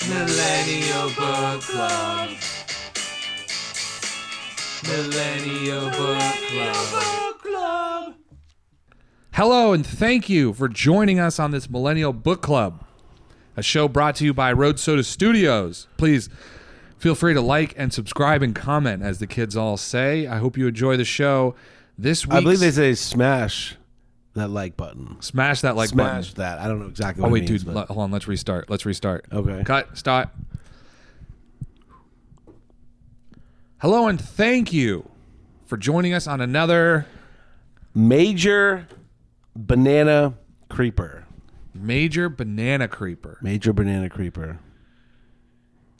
Millennial Book Club. Millennial Book Club. Hello, and thank you for joining us on this Millennial Book Club, a show brought to you by Road Soda Studios. Please feel free to like and subscribe and comment, as the kids all say. I hope you enjoy the show. This week, I believe they say smash that like button. Smash that like button. Smash that. I don't know exactly what Oh, wait, it means. dude. Hold on. Let's restart. Okay. Cut. Stop. Hello, and thank you for joining us on another Major Banana Creeper. Major Banana Creeper. Major Banana Creeper.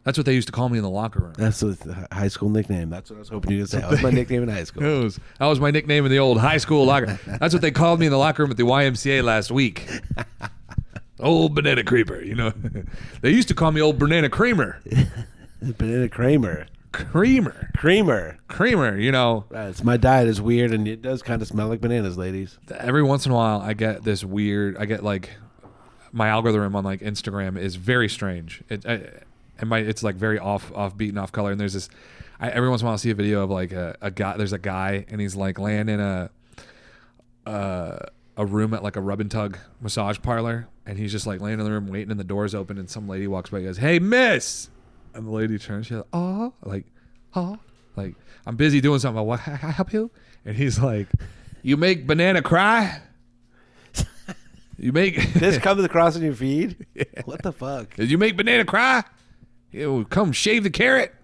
That's what they used to call me in the locker room. That's the high school nickname. That's what I was hoping you to say. That was my nickname in high school. That was my nickname in the old high school locker. That's what they called me in the locker room at the YMCA last week. Old Banana Creeper, you know. They used to call me Old Banana Creamer. Banana Kramer. Creamer, you know. Right, my diet is weird, and it does kind of smell like bananas, ladies. Every once in a while, I get this weird, like, my algorithm on, like, Instagram is very strange. It's like very offbeat and off color. And there's this, every once in a while I see a video of like a guy. There's a guy and he's like laying in a room at like a rub and tug massage parlor, and he's just like laying in the room waiting, and the door's open, and some lady walks by and goes, "Hey, miss," and the lady turns, she's like, like I'm busy doing something. What? Can I help you? And he's like, "You make banana cry." You make this comes across in your feed? Yeah. What the fuck? Did you make banana cry? You come shave the carrot.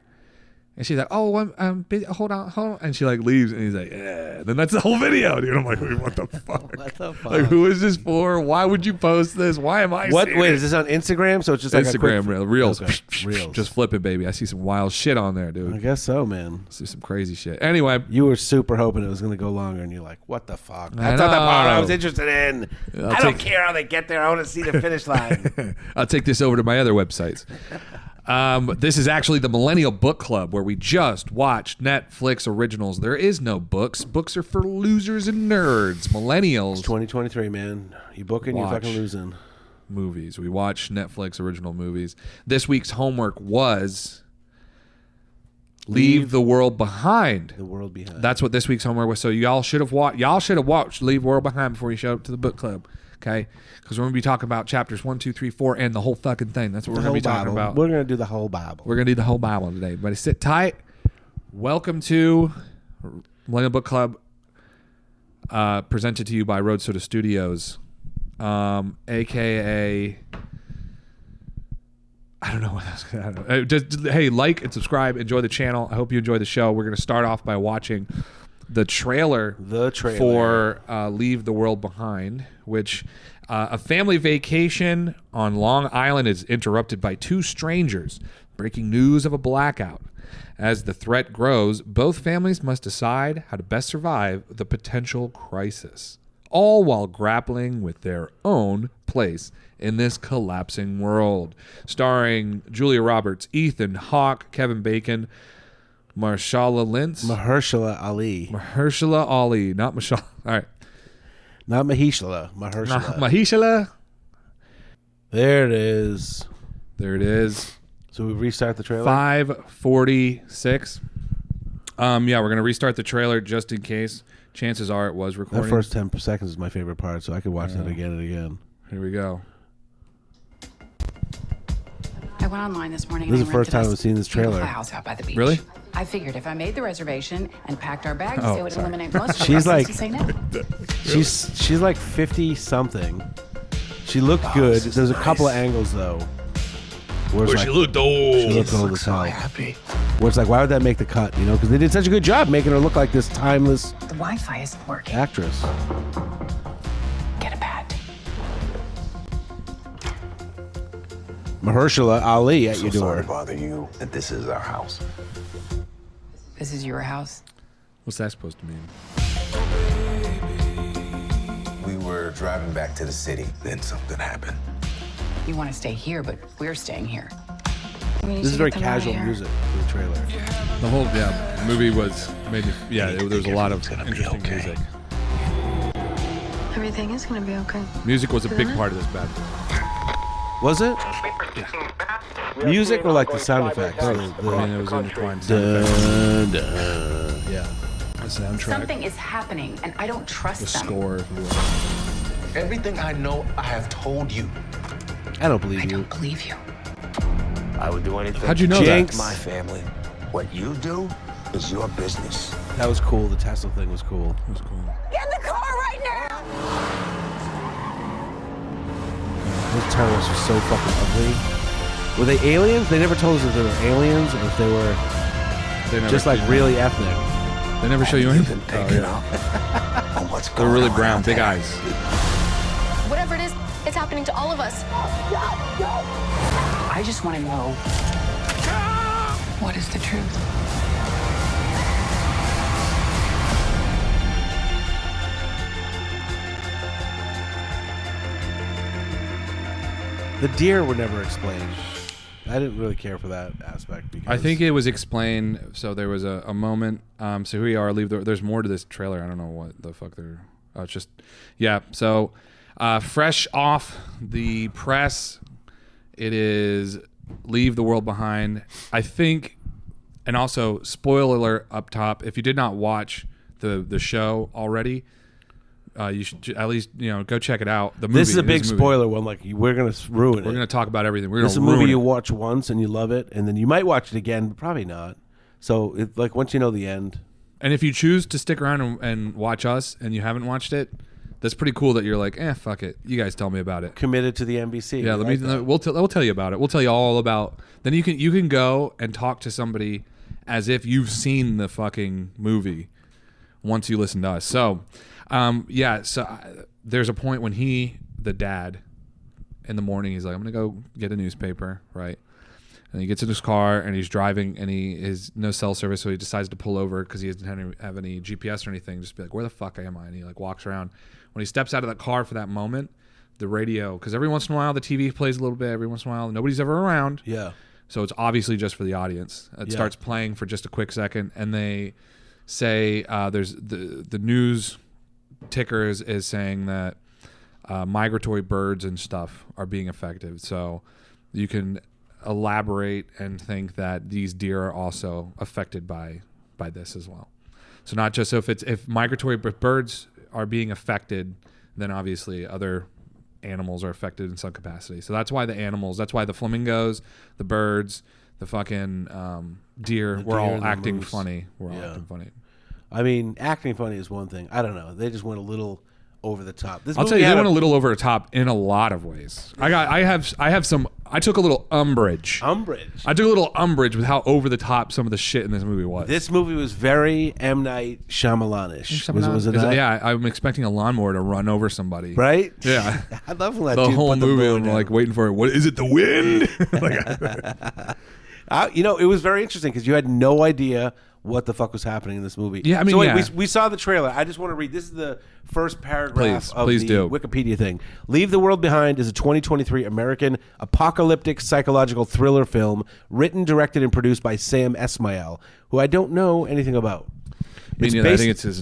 And she's like, "Oh, I'm busy. Hold on." And she like leaves, and he's like, "Yeah." Then that's the whole video, dude. I'm like, "Wait, what the fuck? What the fuck? Like, who is this for? Why would you post this? Why am I? What? seeing Wait, it? is this on Instagram? So it's just like Instagram reels, Okay. Reels. just flip it, baby. I see some wild shit on there, I dude. guess so, man. See some crazy shit. Anyway, You were super hoping it was going to go longer, and you're like, "What the fuck?" I That's not the part I know. was interested in. I don't care how they get there. I want to see the finish line. I'll take this over to my other websites. This is actually the Millennial Book Club, where we just watch Netflix originals. There is no books. Books are for losers and nerds. Millennials. 2023, man. You booking, you're Watch. fucking losing. Movies. We watch Netflix original movies. This week's homework was Leave the World Behind. The world behind. That's what this week's homework was. So y'all should have watched Leave the World Behind before you showed up to the book club. Okay? Because we're going to be talking about chapters 1, 2, 3, 4, and the whole fucking thing. That's what we're going to be talking about. We're going to do the whole Bible. We're going to do the whole Bible today. Everybody sit tight. Welcome to Millennial Book Club, presented to you by Road Soda Studios, a.k.a. I don't know what else. I don't know. Just, hey, like and subscribe. Enjoy the channel. I hope you enjoy the show. We're going to start off by watching the trailer for Leave the World Behind, which a family vacation on Long Island is interrupted by two strangers breaking news of a blackout. As the threat grows, both families must decide how to best survive the potential crisis, all while grappling with their own place in this collapsing world. Starring Julia Roberts, Ethan Hawke, Kevin Bacon, Mahershala Ali. Mahershala Ali, not Mahershala. All right. Not Mahershala. Mahershala. Mahershala. There it is. So we restart the trailer? 5:46. Yeah, we're going to restart the trailer just in case. Chances are it was recording. That first 10 seconds is my favorite part, so I could watch that again and again. Here we go. I went online this morning. This is and the first time rented I've seen this trailer. a house out by the beach. Really? I figured if I made the reservation and packed our bags, Oh, it would sorry. eliminate most of the She's reasons like- to say no. She's like 50 something. She looked good. There's a couple of angles though. Where She looked old. She looked old as hell. Where it's like, why would that make the cut? You know, because they did such a good job making her look like this timeless The Wi-Fi isn't working. actress. Get a pad. Mahershala Ali at your Sorry door. to bother you, that this is our house. This is your house. What's that supposed to mean? We were driving back to the city, then something happened. You want to stay here, but we're staying here. This is very casual music for the trailer. The whole movie was made. There was a lot of Everything's gonna be interesting okay. music. Everything is gonna be okay. Music was a big part of this bad. Was it? Music or like the sound effects? I mean, it was intertwined sound effects. Yeah. The soundtrack. Something is happening, and I don't trust The them. score, if you will. Everything I know, I have told you. I don't believe I you. don't believe you. I would do anything. How'd you know Jinx. that? My family. What you do is your business. That was cool. The Tesla thing was cool. It was cool. Get in the car right now! Those terrorists are so fucking ugly. Were they aliens? They never told us if they were aliens or if they were They never just like did- really ethnic. They never show you anything. Pick it up on what's They're going really on brown, out big there. eyes. Whatever it is, it's happening to all of us. I just want to know what is the truth. The deer were never explained. I didn't really care for that aspect because I think it was explained. So there was a moment. So here we are. There's more to this trailer. I don't know what the fuck they're. Oh, it's just, yeah. So, fresh off the press, it is Leave the World Behind. I think, and also spoiler alert up top. If you did not watch the show already, you should at least go check it out. The movie. this is a big movie. spoiler one. Like we're gonna ruin We're it. gonna talk about everything. We're This is a gonna movie ruin you it. watch once and you love it, and then you might watch it again, but probably not. So, like once you know the end, And if you choose to stick around and watch us, and you haven't watched it, that's pretty cool. That you're like, fuck it. You guys tell me about it. committed to the NBC. Yeah, I like that. we'll tell you about it. We'll tell you all about. Then you can go and talk to somebody as if you've seen the fucking movie once you listen to us. So, there's a point when the dad, in the morning, he's like, I'm gonna go get a newspaper, right? And he gets in his car and he's driving and he has no cell service, so he decides to pull over because he doesn't have any GPS or anything. Just be like, where the fuck am I? And he like walks around. When he steps out of the car for that moment, the radio, because every once in a while the TV plays a little bit, every once in a while nobody's ever around. Yeah. So it's obviously just for the audience. It starts playing for just a quick second, and they say there's the news ticker is saying that migratory birds and stuff are being affected. So you can elaborate and think that these deer are also affected by this as well. So not just if migratory birds are being affected, then obviously other animals are affected in some capacity. So that's why the flamingos, the birds, the fucking deer, we're deer all and the acting moose. funny. We're all Yeah. acting funny. I mean, acting funny is one thing. I don't know. They just went a little over the top. This I'll movie tell you, they had went a little over the top in a lot of ways. I took a little umbrage. umbrage. I took a little umbrage with how over the top some of the shit in this movie was. This movie was very M. Night Shyamalan-ish. Was it Is it- not? yeah, I'm expecting a lawnmower to run over somebody. Right? Yeah. I love when that The dude whole put the movie, moon I'm down. like waiting for it. What is it? The wind? It was very interesting because you had no idea what the fuck was happening in this movie. Yeah, I mean, so wait, yeah. we saw the trailer. I just want to read. This is the first paragraph of please the do. Wikipedia thing. Leave the World Behind is a 2023 American apocalyptic psychological thriller film written, directed, and produced by Sam Esmail, who I don't know anything about. I think it's a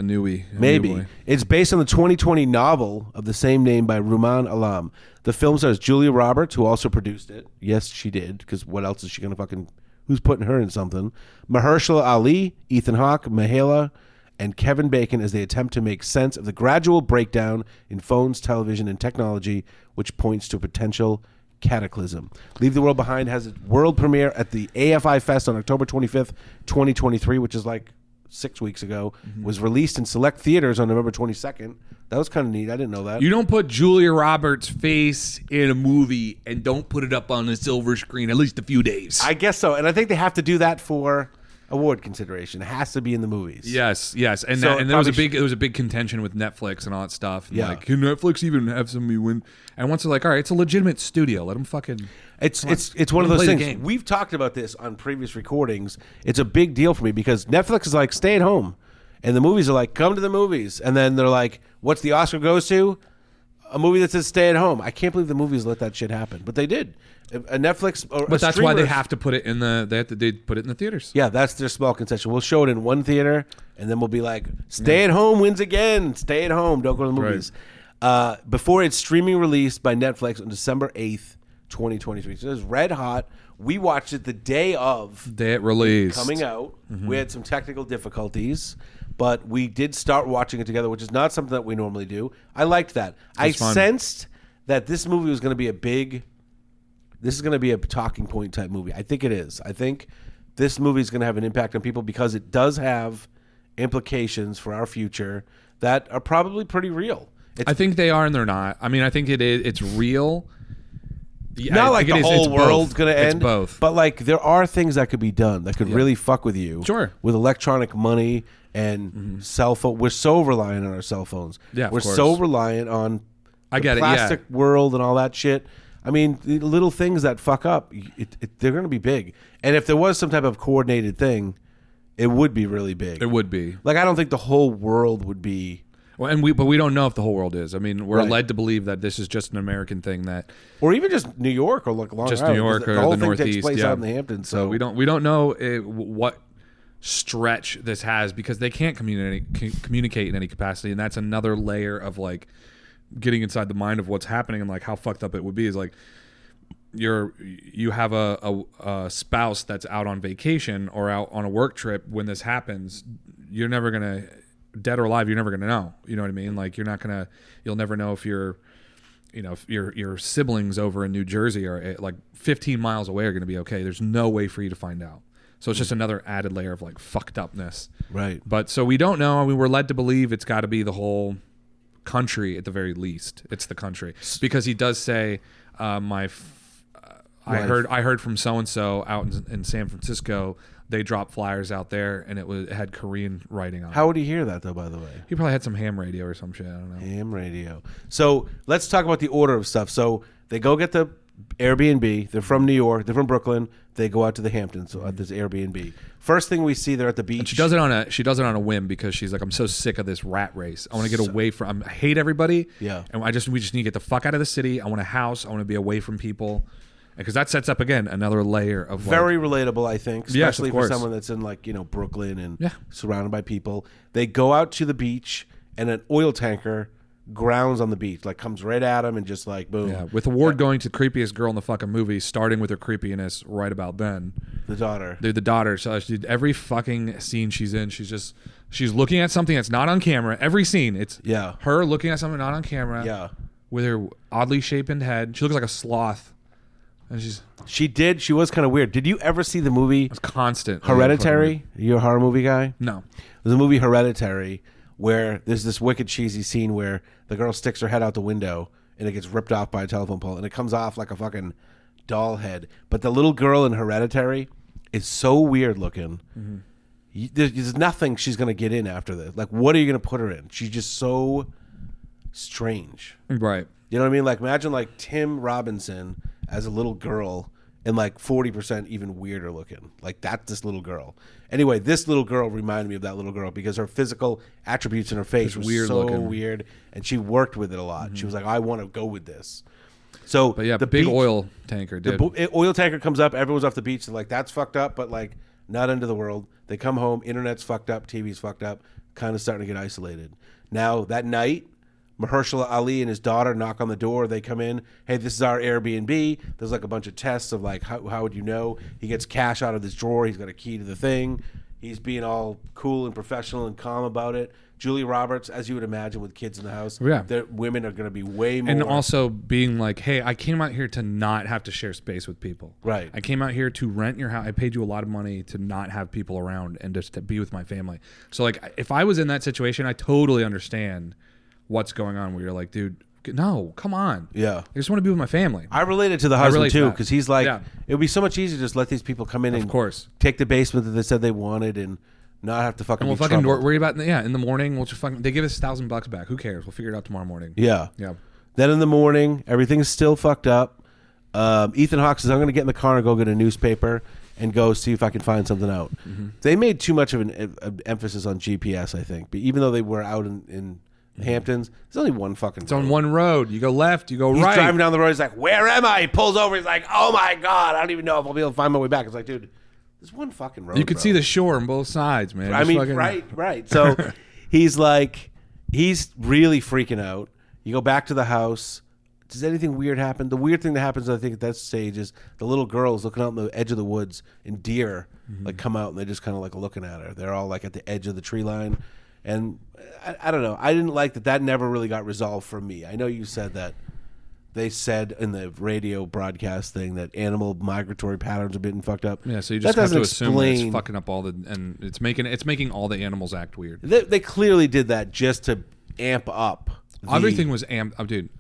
newie. Maybe. It's based on the 2020 novel of the same name by Rumaan Alam. The film stars Julia Roberts, who also produced it. Yes, she did, because what else is she going to fucking... Who's putting her in something? Mahershala Ali, Ethan Hawke, Myha'la, and Kevin Bacon as they attempt to make sense of the gradual breakdown in phones, television, and technology, which points to a potential cataclysm. Leave the World Behind has its world premiere at the AFI Fest on October 25th, 2023, which is like 6 weeks ago. Was released in select theaters on November 22nd. That was kind of neat. I didn't know that. You don't put Julia Roberts' face in a movie and don't put it up on a silver screen at least a few days. I guess so. And I think they have to do that for award consideration. It has to be in the movies. Yes, and So there was probably there was a big contention with Netflix and all that stuff. And Yeah. like, can Netflix even have somebody win? And once they're like, all right, it's a legitimate studio, let them fucking. It's one of Let 'em those play the things. game. We've talked about this on previous recordings. It's a big deal for me because Netflix is like, stay at home. And the movies are like, come to the movies. And then they're like, what's the Oscar goes to? A movie that says stay at home. I can't believe the movies let that shit happen. But they did. A Netflix or But that's why they have to put it in they put it in the theaters. Yeah, that's their small concession. We'll show it in one theater, and then we'll be like, stay at home wins again. Stay at home. Don't go to the movies. Before its streaming release by Netflix on December 8th, 2023. So it was red hot. We watched it the day it released. coming out. We had some technical difficulties, but we did start watching it together, which is not something that we normally do. I liked that. I fun. sensed that this movie was going to be this is going to be a talking point type movie. I think it is. I think this movie is going to have an impact on people because it does have implications for our future that are probably pretty real. I think they are and they're not. I mean, I think it is. It's real. Not like the whole world's going to end. It's both. But like there are things that could be done that could really fuck with you. Sure. With electronic money and cell phone. We're so reliant on our cell phones. Yeah, of We're course. so reliant on I get the it, yeah. plastic world and all that shit. I mean, the little things that fuck up, they're going to be big. And if there was some type of coordinated thing, it would be really big. It would be. Like I don't think the whole world would be. Well, but we don't know if the whole world is. I mean, we're Right. led to believe that this is just an American thing that Or even just New York or like Long just Island. New York The or whole the thing Northeast. takes place yeah. out in the Hamptons. So we don't know what stretch this has because they can't communicate in any capacity, and that's another layer of like getting inside the mind of what's happening and like how fucked up it would be is like you have a spouse that's out on vacation or out on a work trip when this happens. You're never gonna, dead or alive, you're never gonna know. You know what I mean? Like you'll never know if if your siblings over in New Jersey are like 15 miles away are gonna be okay. There's no way for you to find out. So it's just another added layer of like fucked upness. Right. But so we don't know. I mean, we're led to believe it's got to be the whole country at the very least. It's the country because he does say, I heard from so and so out in San Francisco. They dropped flyers out there, and it had Korean writing on it. How would he hear that, though, by the way? He probably had some ham radio or some shit. I don't know. Ham radio. So let's talk about the order of stuff. So they go get the Airbnb. They're from New York. They're from Brooklyn. They go out to the Hamptons at this Airbnb. First thing we see, they're at the beach. And she does it on a whim because she's like, I'm so sick of this rat race. I want to get away from. I hate everybody. Yeah. And we just need to get the fuck out of the city. I want a house. I want to be away from people. Because that sets up again another layer of very relatable, I think, Yes, especially of for course. someone that's in like Brooklyn and Yeah. surrounded by people. They go out to the beach, and an oil tanker grounds on the beach, like comes right at them and just like boom. Yeah, with Award going to creepiest girl in the fucking movie, starting with her creepiness right about then. The daughter. The daughter. So every fucking scene she's in, she's looking at something that's not on camera. Every scene, it's her looking at something not on camera. Yeah. With her oddly shapen head, she looks like a sloth, and she was kind of weird. Did you ever see the movie? It's constant. Hereditary? You a horror movie guy? No. There's a movie Hereditary where there's this wicked cheesy scene where the girl sticks her head out the window and it gets ripped off by a telephone pole and it comes off like a fucking doll head. But the little girl in Hereditary is so weird looking. Mm-hmm. There's nothing she's going to get in after this. Like, what are you going to put her in? She's just so strange. Right. You know what I mean? Like, imagine like Tim Robinson as a little girl and like 40% even weirder looking. Like, that's this little girl. Anyway, this little girl reminded me of that little girl because her physical attributes in her face Just were weird so looking. weird, and she worked with it a lot. She was like, I want to go with this. So, But yeah, the big beach- oil tanker, dude. the oil tanker comes up. Everyone's off the beach. They're like, that's fucked up, but like not into the world. They come home. Internet's fucked up. TV's fucked up. Kind of starting to get isolated. Now, that night, Mahershala Ali and his daughter knock on the door. They come in. Hey, this is our Airbnb. There's like a bunch of tests of like, how would you know? He gets cash out of this drawer. He's got a key to the thing. He's being all cool and professional and calm about it. Julia Roberts, as you would imagine with kids in the house, Yeah. women are going to be way more. And also being like, hey, I came out here to not have to share space with people. Right. I came out here to rent your house. I paid you a lot of money to not have people around and just to be with my family. So like, if I was in that situation, I totally understand what's going on where you're like, dude, no, come on. Yeah. I just want to be with my family. I related to the husband relate to too that. because he's like, Yeah. it would be so much easier to just let these people come in and course. take the basement that they said they wanted and not have to fucking And we'll be fucking troubled. worry about in the morning. We'll just fucking they give us $1,000 back. Who cares? We'll figure it out tomorrow morning. Yeah. Yeah. Then in the morning, everything's still fucked up. Ethan Hawke says, I'm going to get in the car and go get a newspaper and go see if I can find something out. Mm-hmm. They made too much of an emphasis on GPS, I think. But even though they were out in Hamptons, there's only one fucking It's on one road. You go left, you go He's right. driving down the road. He's like, where am I? He pulls over. He's like, oh, my God. I don't even know if I'll be able to find my way back. It's like, dude, there's one fucking road, You could bro. see the shore on both sides, man. I Just mean, fucking- right. So he's like, he's really freaking out. You go back to the house. does anything weird happen? The weird thing that happens, I think, at that stage is the little girls looking out on the edge of the woods, and deer like come out and they're just kind of like looking at her. They're all like at the edge of the tree line, and I don't know. I didn't like that. That never really got resolved for me. I know you said that. They said in the radio broadcast thing that animal migratory patterns are getting fucked up. Yeah, so you just have to assume that it's fucking up all the, and it's making all the animals act weird. They clearly did that just to amp up. Everything was amped up, dude.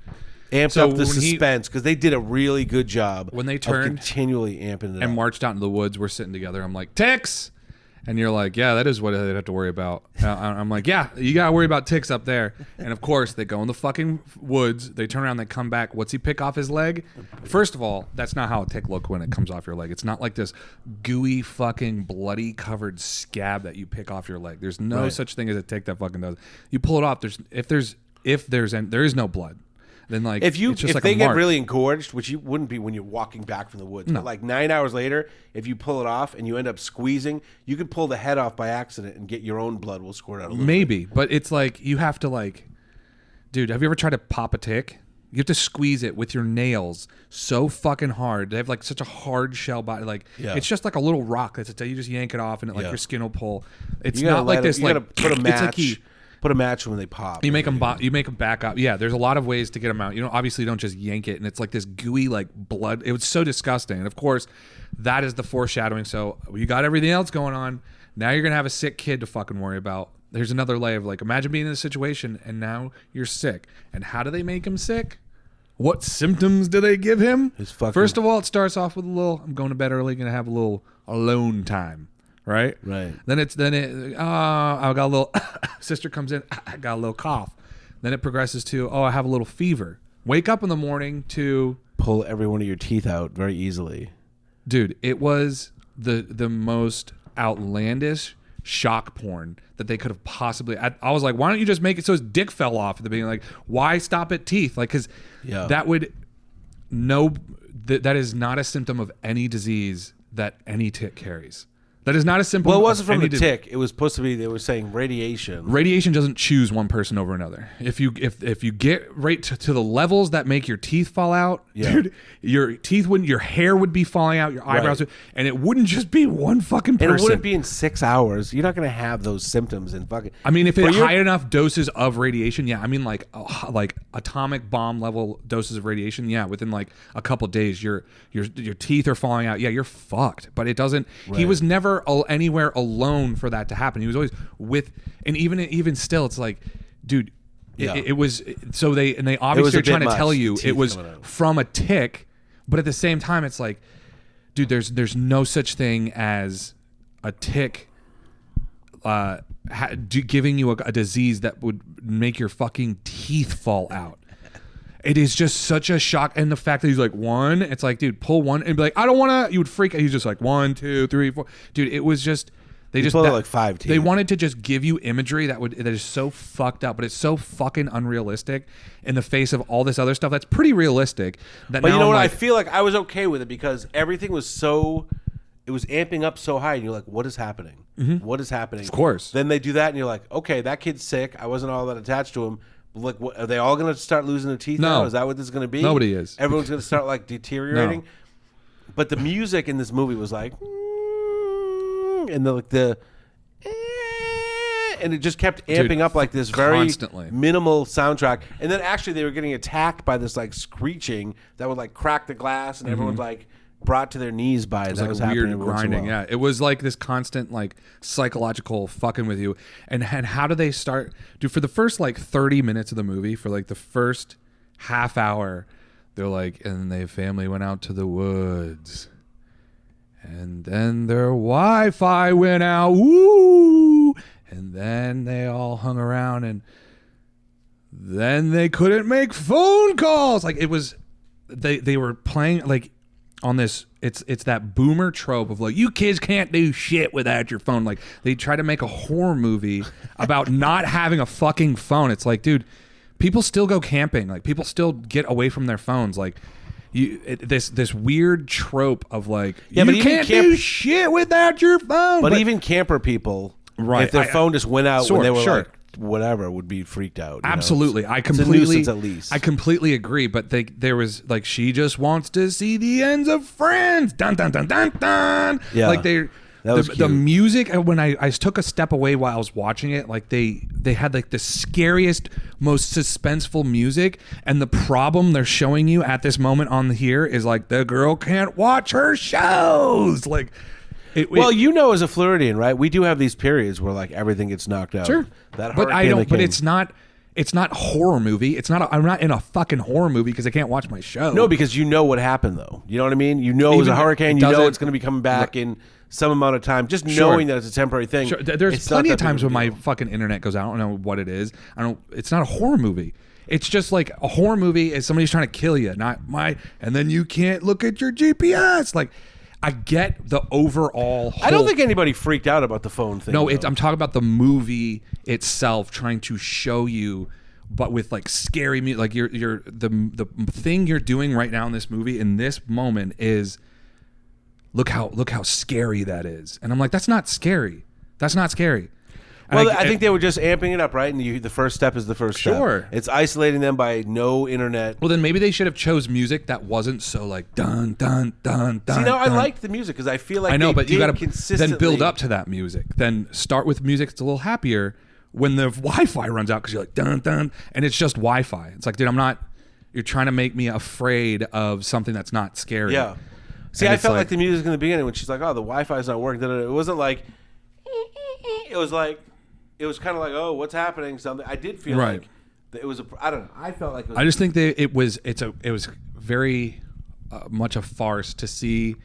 Amped up the suspense because they did a really good job when they turned continually amping it up and marched out into the woods. We're sitting together. I'm like, ticks. And you're like, yeah, that is what they'd have to worry about. I'm like, yeah, you got to worry about ticks up there. And, of course, they go in the fucking woods. They turn around, they come back. What's he pick off his leg? First of all, that's not how a tick look when it comes off your leg. It's not like this gooey fucking bloody covered scab that you pick off your leg. There's no such thing as a tick that fucking does. You pull it off. There is no blood. Then like if like they get really engorged, which you wouldn't be when you're walking back from the woods, no. But like 9 hours later, if you pull it off and you end up squeezing, you could pull the head off by accident and get your own blood will squirt out a little maybe bit. But it's like you have to like, dude, have you ever tried to pop a tick? You have to squeeze it with your nails so fucking hard. They have like such a hard shell body. Like it's just like a little rock. That's you just yank it off and your skin will pull. It's not like this. You gotta put a match. Put a match when they pop. You make them back up. Yeah, there's a lot of ways to get them out. Obviously you don't just yank it, and it's like this gooey like blood. It was so disgusting. And of course, that is the foreshadowing. So you got everything else going on. Now you're gonna have a sick kid to fucking worry about. There's another layer of like, imagine being in a situation and now you're sick. And how do they make him sick? What symptoms do they give him? First of all, it starts off with a little, I'm going to bed early, gonna have a little alone time. Right. Then I got a little sister comes in, I got a little cough. Then it progresses to, I have a little fever. Wake up in the morning to pull every one of your teeth out very easily. Dude, it was the most outlandish shock porn that they could have possibly. I was like, why don't you just make it so his dick fell off at the beginning? Like, why stop at teeth? Like, because that would that is not a symptom of any disease that any tick carries. That is not a simple. Well, it wasn't from the tick. It was supposed to be. They were saying radiation. Radiation doesn't choose one person over another. If you get right to the levels that make your teeth fall out, dude, your teeth wouldn't. Your hair would be falling out. Your eyebrows, and it wouldn't just be one fucking person. And it wouldn't be in 6 hours. You're not going to have those symptoms in fucking. I mean, if it's high enough doses of radiation, yeah. I mean, like atomic bomb level doses of radiation, yeah. Within like a couple days, your teeth are falling out. Yeah, you're fucked. But it doesn't. He was never anywhere alone for that to happen. He was always with, and even still, it's like, dude, it was. So they obviously are trying to tell you it was from a tick, but at the same time, it's like, dude, there's no such thing as a tick giving you a disease that would make your fucking teeth fall out. It is just such a shock. And the fact that he's like, one, it's like, dude, pull one and be like, I don't want to. You would freak out. He's just like, 1, 2, 3, 4. Dude, it was just, they just pulled like 5 teeth. They wanted to just give you imagery that is so fucked up, but it's so fucking unrealistic in the face of all this other stuff that's pretty realistic. But you know what? I feel like I was okay with it because everything was so, it was amping up so high. And you're like, what is happening? Mm-hmm. What is happening? Of course. Then they do that and you're like, okay, that kid's sick. I wasn't all that attached to him. Like, what, are they all going to start losing their teeth now? Is that what this is going to be? Nobody is. Everyone's going to start like deteriorating. No. But the music in this movie was like, and and it just kept amping up like this very constantly minimal soundtrack. And then actually they were getting attacked by this like screeching that would like crack the glass, and everyone's like brought to their knees by it. That was weird happening grinding. Yeah, it was like this constant like psychological fucking with you. And how do they start? Dude, for the first like 30 minutes of the movie, for like the first half hour, they're like, and their family went out to the woods, and then their Wi-Fi went out. Woo! And then they all hung around, and then they couldn't make phone calls. Like it was, they were playing like. On this, it's that boomer trope of like, you kids can't do shit without your phone. Like they try to make a horror movie about not having a fucking phone. It's like, dude, people still go camping. Like people still get away from their phones. Like this weird trope of like, you can't do shit without your phone. But even camper people, right? If their phone just went out when they were like whatever would be freaked out. Absolutely. I completely, it's a nuisance at least. I completely agree, but there was like, she just wants to see the ends of Friends. Dun dun dun dun dun. Yeah. Like the cute. music, when I took a step away while I was watching it, like they had like the scariest, most suspenseful music, and the problem they're showing you at this moment on here is like the girl can't watch her shows. Like, as a Floridian, right? We do have these periods where like everything gets knocked out. sure, That but I hurricane don't. that But came- it's not horror movie. It's not. I'm not in a fucking horror movie because I can't watch my show. No, because you know what happened though. You know what I mean? You know it was a Even hurricane. it You know doesn't- it's going to be coming back in some amount of time. Just Sure. knowing that it's a temporary thing. Sure. There's it's not plenty of that big times a when my deal. fucking internet goes out. I don't know what it is. It's not a horror movie. It's just like a horror movie is somebody's trying to kill you, and then you can't look at your GPS. Like, I get the overall. I don't think anybody freaked out about the phone thing. No, though. I'm talking about the movie itself, trying to show you, but with like scary music. Like the thing you're doing right now in this movie, in this moment, is look how scary that is. And I'm like, that's not scary. That's not scary. And Well, I think they were just amping it up, right? And the first step is the first step. Sure. It's isolating them by no internet. Well, then maybe they should have chose music that wasn't so like dun dun dun dun. See, now I dun. liked the music because I feel like I know, they but you got did to consistently then build up to that music. Then start with music that's a little happier when the Wi-Fi runs out because you're like dun dun, and it's just Wi-Fi. It's like, dude, I'm not. You're trying to make me afraid of something that's not scary. Yeah. See, And I it's felt like the music in the beginning when she's like, "Oh, the Wi-Fi is not working." It wasn't like. It was like. It was kind of like, "Oh, what's happening?" Something. I did feel Right. like it was. I don't know. I felt like it was. I just think it was very much a farce to see.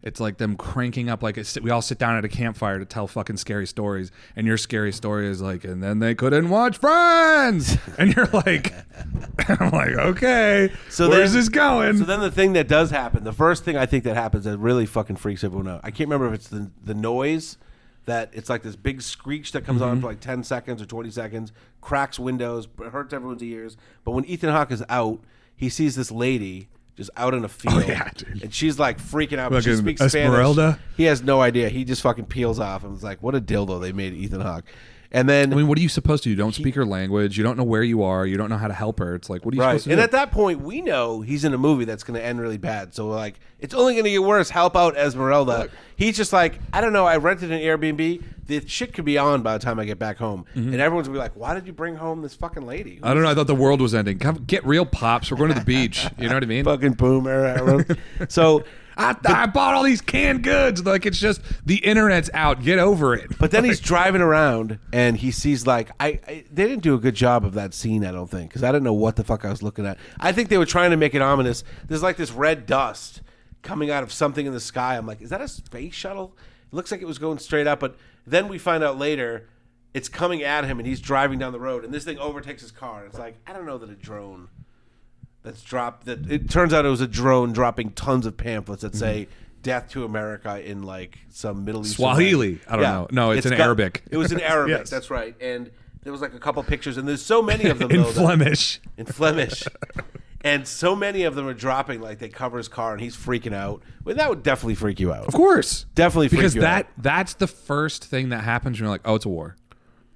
It's like them cranking up, like we all sit down at a campfire to tell fucking scary stories, and your scary story is like, and then they couldn't watch Friends, and you're like, I'm like, okay, so where's this going? So then the thing that does happen, the first thing I think that happens that really fucking freaks everyone out. I can't remember if it's the noise that it's like this big screech that comes on for like 10 seconds or 20 seconds, cracks windows, hurts everyone's ears. But when Ethan Hawke is out, he sees this lady just out in a field. Oh, yeah, dude. And she's like freaking out. But she Fucking speaks Esmeralda? Spanish. He has no idea. He just fucking peels off and was like, what a dildo they made Ethan Hawke. And then, I mean, what are you supposed to do? You don't speak her language. You don't know where you are. You don't know how to help her. It's like, what are you right. supposed to And do? at that point, we know he's in a movie that's going to end really bad. So we're like, it's only going to get worse. Help out Esmeralda. He's just like, I don't know. I rented an Airbnb. The shit could be on by the time I get back home. And everyone's going to be like, why did you bring home this fucking lady? I don't know. I thought the world was ending. Come, get real, pops. We're going to the beach. You know what I mean? Fucking boomer. So, I bought all these canned goods. Like, it's just the internet's out. Get over it. but then he's driving around and he sees like, they didn't do a good job of that scene, I don't think, because I didn't know what the fuck I was looking at. I think they were trying to make it ominous. There's like this red dust coming out of something in the sky. I'm like, is that a space shuttle? It looks like it was going straight up, but then we find out later it's coming at him and he's driving down the road and this thing overtakes his car. It's like, I don't know that a drone that's dropped, that it turns out it was a drone dropping tons of pamphlets that say death to America in like some Middle Eastern Swahili. language. I don't know. No, it's in Arabic. It was in Arabic. Yes. That's right. And there was like a couple pictures and there's so many of them In though, Flemish. in Flemish. And so many of them are dropping, like they cover his car and he's freaking out. Well, that would definitely freak you out. Of course. Definitely freak because you out. that's the first thing that happens when you're like, oh, it's a war.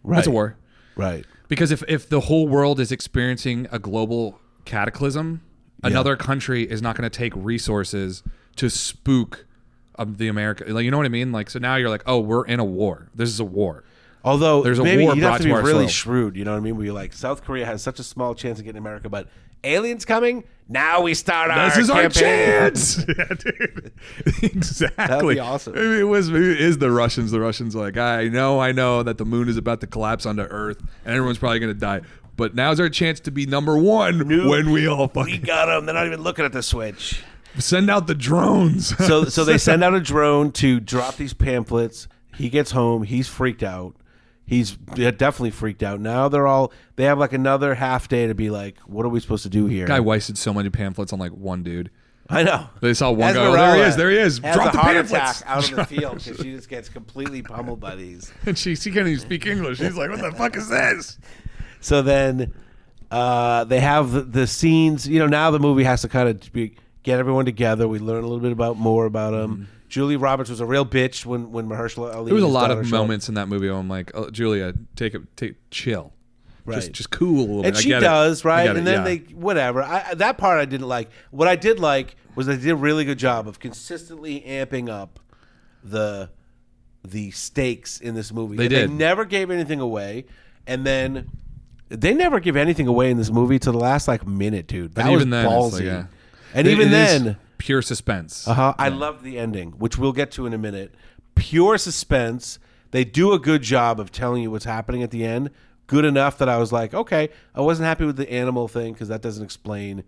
Right. It's a war. Right. Because if the whole world is experiencing a global cataclysm, another country is not going to take resources to spook the America. Like, you know what I mean? Like, so now you're like, oh, we're in a war. This is a war. Although There's a maybe war you'd brought have to to be our really soil. shrewd, you know what I mean? Where you're like, South Korea has such a small chance of getting America, but aliens coming? Now we start our This is our campaign. chance. Yeah, dude. Exactly. That'd be awesome. I mean, it is the Russians. The Russians are like, I know that the moon is about to collapse onto Earth and everyone's probably going to die. But now's our chance to be number one when we all We fucking got them. They're not even looking at the switch. send out the drones. So they send out a drone to drop these pamphlets. He gets home. He's freaked out. He's definitely freaked out. Now they have like another half day to be like, what are we supposed to do here? Guy wasted so many pamphlets on like one dude. I know. They saw one guy. Oh, Esmeralda there he is. has Drop a the heart pamphlets. attack out in the field because she just gets completely pummeled by these. And she can't even speak English. She's like, what the fuck is this? So then they have the scenes. You know, now the movie has to kind of get everyone together. We learn a little bit more about him. Julie Roberts was a real bitch when Mahershala Ali. There was a his lot daughter of showed up. moments in that movie where I'm like, oh, Julia, take chill. Right. just cool a little And bit. she does, right? And then yeah. they whatever. That part I didn't like. What I did like was they did a really good job of consistently amping up the stakes in this movie. They And did. They never gave anything away, and then they never give anything away in this movie to the last like minute, dude. That And was even then, it's ballsy. like, yeah. And It even is then, pure suspense. I loved the ending, which we'll get to in a minute. Pure suspense. They do a good job of telling you what's happening at the end. Good enough that I was like, okay, I wasn't happy with the animal thing because that doesn't explain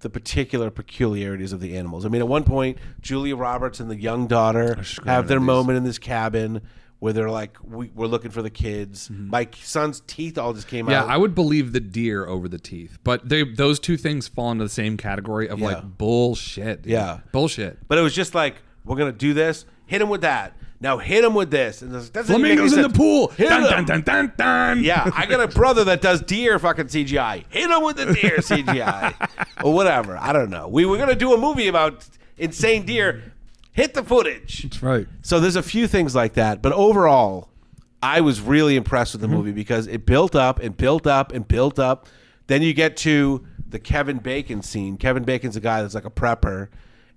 the particular peculiarities of the animals. I mean, at one point, Julia Roberts and the young daughter have their moment in this cabin where they're like, we're looking for the kids. My son's teeth all just came out. Yeah, I would believe the deer over the teeth, but those two things fall into the same category of like bullshit. Dude. Yeah. Bullshit. But it was just like, we're going to do this, hit him with that. Now hit him with this. And that's Flamingos in the pool. Hit Dun, him. dun, dun, dun, dun. Yeah, I got a brother that does deer fucking CGI. Hit him with the deer CGI. Or whatever. I don't know. We were going to do a movie about insane deer. Hit the footage. That's right. So there's a few things like that. But overall, I was really impressed with the movie because it built up and built up and built up. Then you get to the Kevin Bacon scene. Kevin Bacon's a guy that's like a prepper.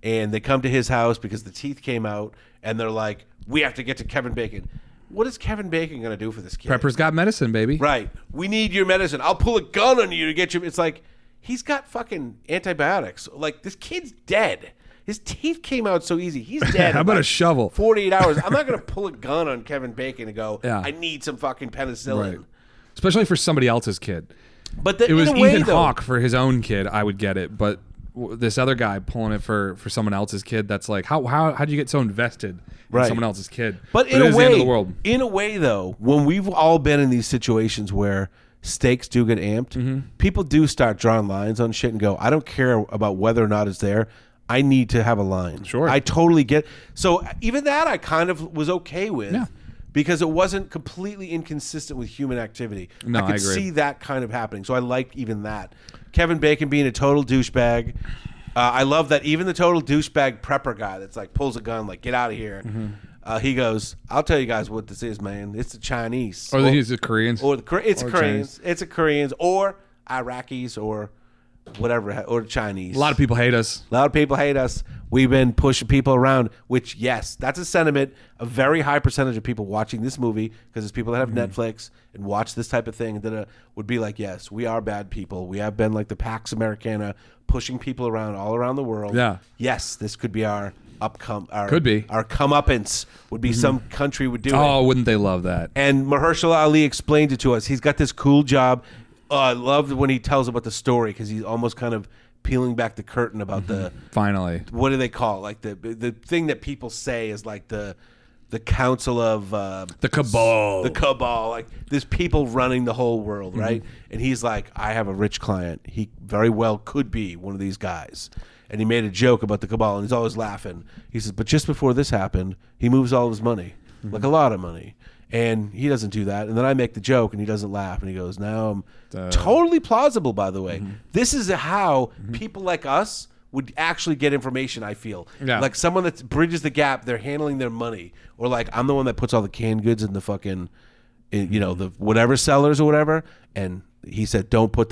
And they come to his house because the teeth came out. And they're like, we have to get to Kevin Bacon. What is Kevin Bacon going to do for this kid? Prepper's got medicine, baby. Right. We need your medicine. I'll pull a gun on you to get you. It's like, he's got fucking antibiotics. Like, this kid's dead. His teeth came out so easy. He's dead. How about in a shovel? 48 hours. I'm not going to pull a gun on Kevin Bacon and go, Yeah. I need some fucking penicillin. Right. Especially for somebody else's kid. But It was in a way, Ethan though, Hawke for his own kid. I would get it, but this other guy pulling it for someone else's kid. That's like how'd you get so invested in Right. someone else's kid? But in it a is way, the end of the world. in a way, though, when we've all been in these situations where stakes do get amped, people do start drawing lines on shit and go, I don't care about whether or not it's there. I need to have a line. Sure. I totally get. So even that I kind of was okay with. Yeah. Because it wasn't completely inconsistent with human activity. No, I could I agree. see that kind of happening. So I liked even that. Kevin Bacon being a total douchebag. I love that even the total douchebag prepper guy that's like pulls a gun, like, get out of here. He goes, I'll tell you guys what this is, man. It's the Chinese. Or he's the Koreans. Or it's or Koreans. Chinese. It's the Koreans or Iraqis or whatever, or the Chinese. A lot of people hate us. A lot of people hate us. We've been pushing people around, which, yes, that's a sentiment. A very high percentage of people watching this movie, because there's people that have Netflix and watch this type of thing, that would be like, yes, we are bad people. We have been like the Pax Americana, pushing people around all around the world. Yeah. Yes, this could be our Could be. our comeuppance would be some country would do it. Oh, wouldn't they love that? And Mahershala Ali explained it to us. He's got this cool job. I love when he tells about the story, because he's almost kind of peeling back the curtain about the, Finally. what do they call it? Like the thing that people say is like the council of The cabal. the cabal. Like there's people running the whole world, right? And he's like, I have a rich client. He very well could be one of these guys. And he made a joke about the cabal, and he's always laughing. He says, but just before this happened, he moves all of his money, like a lot of money. And he doesn't do that. And then I make the joke, and he doesn't laugh. And he goes, now I'm totally plausible, by the way. This is how people like us would actually get information, I feel. Yeah. Like someone that bridges the gap, they're handling their money. Or like I'm the one that puts all the canned goods in the fucking, the whatever sellers or whatever. And he said, don't put